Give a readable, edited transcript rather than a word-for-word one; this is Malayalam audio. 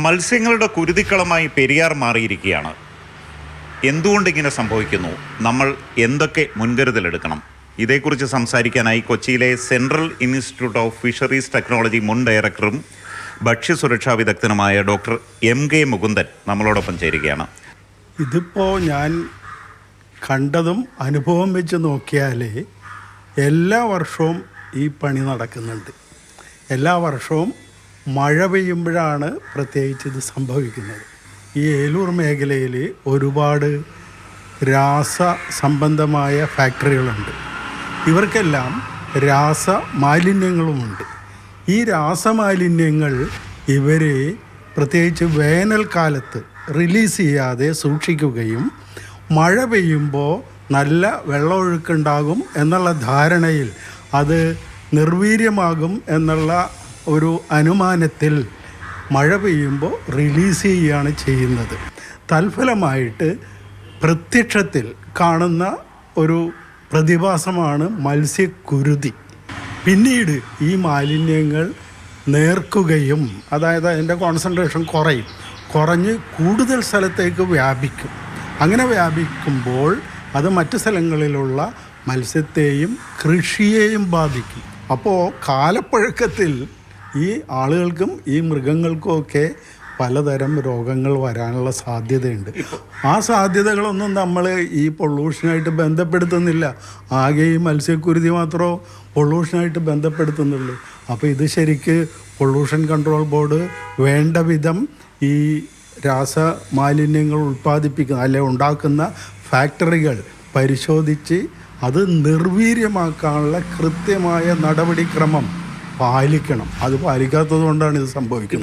മത്സ്യങ്ങളുടെ കുരുതിക്കളമായി പെരിയാർ മാറിയിരിക്കുകയാണ്. എന്തുകൊണ്ടിങ്ങനെ സംഭവിക്കുന്നു? നമ്മൾ എന്തൊക്കെ മുൻകരുതലെടുക്കണം? ഇതേക്കുറിച്ച് സംസാരിക്കാനായി കൊച്ചിയിലെ central institute of fisheries technology മുൻ ഡയറക്ടറും ഭക്ഷ്യസുരക്ഷാ വിദഗ്ധനുമായ ഡോക്ടർ MK മുകുന്ദൻ നമ്മളോടൊപ്പം ചേരുകയാണ്. ഇതിപ്പോൾ ഞാൻ കണ്ടതും അനുഭവം വെച്ച് നോക്കിയാൽ എല്ലാ വർഷവും ഈ പണി നടക്കുന്നുണ്ട്. എല്ലാ വർഷവും മഴ പെയ്യുമ്പോഴാണ് പ്രത്യേകിച്ച് ഇത് സംഭവിക്കുന്നത്. ഈ ഏലൂർ മേഖലയിൽ ഒരുപാട് രാസസംബന്ധമായ ഫാക്ടറികളുണ്ട്. ഇവർക്കെല്ലാം രാസമാലിന്യങ്ങളുമുണ്ട്. ഈ രാസമാലിന്യങ്ങൾ ഇവരെ പ്രത്യേകിച്ച് വേനൽക്കാലത്ത് റിലീസ് ചെയ്യാതെ സൂക്ഷിക്കുകയും മഴ പെയ്യുമ്പോൾ നല്ല വെള്ളമൊഴുക്കുണ്ടാകും എന്നുള്ള ധാരണയിൽ അത് നിർവീര്യമാകും എന്നുള്ള ഒരു അനുമാനത്തിൽ മഴ പെയ്യുമ്പോൾ റിലീസ് ചെയ്യുകയാണ് ചെയ്യുന്നത്. തൽഫലമായിട്ട് പ്രത്യക്ഷത്തിൽ കാണുന്ന ഒരു പ്രതിഭാസമാണ് മത്സ്യക്കുരുതി. പിന്നീട് ഈ മാലിന്യങ്ങൾ നേർക്കുകയും അതായത് അതിൻ്റെ കോൺസെൻട്രേഷൻ കുറഞ്ഞ് കൂടുതൽ സ്ഥലത്തേക്ക് വ്യാപിക്കും. അങ്ങനെ വ്യാപിക്കുമ്പോൾ അത് മറ്റ് സ്ഥലങ്ങളിലുള്ള മത്സ്യത്തെയും കൃഷിയെയും ബാധിക്കും. അപ്പോൾ കാലപ്പഴക്കത്തിൽ ഈ ആളുകൾക്കും ഈ മൃഗങ്ങൾക്കുമൊക്കെ പലതരം രോഗങ്ങൾ വരാനുള്ള സാധ്യതയുണ്ട്. ആ സാധ്യതകളൊന്നും നമ്മൾ ഈ പൊള്യൂഷനായിട്ട് ബന്ധപ്പെടുത്തുന്നില്ല. ആകെ ഈ മത്സ്യക്കുരുതി മാത്രമേ പൊള്യൂഷനായിട്ട് ബന്ധപ്പെടുത്തുന്നുള്ളൂ. അപ്പോൾ ഇത് ശരിക്ക് പൊള്യൂഷൻ കൺട്രോൾ ബോർഡ് വേണ്ട വിധം ഈ രാസമാലിന്യങ്ങൾ ഉൽപ്പാദിപ്പിക്കുന്ന അല്ലെ ഉണ്ടാക്കുന്ന ഫാക്ടറികൾ പരിശോധിച്ച് അത് നിർവീര്യമാക്കാനുള്ള കൃത്യമായ നടപടിക്രമം പാലിക്കണം. അത് പാലിക്കാത്തത് കൊണ്ടാണ് ഇത് സംഭവിക്കുന്നത്.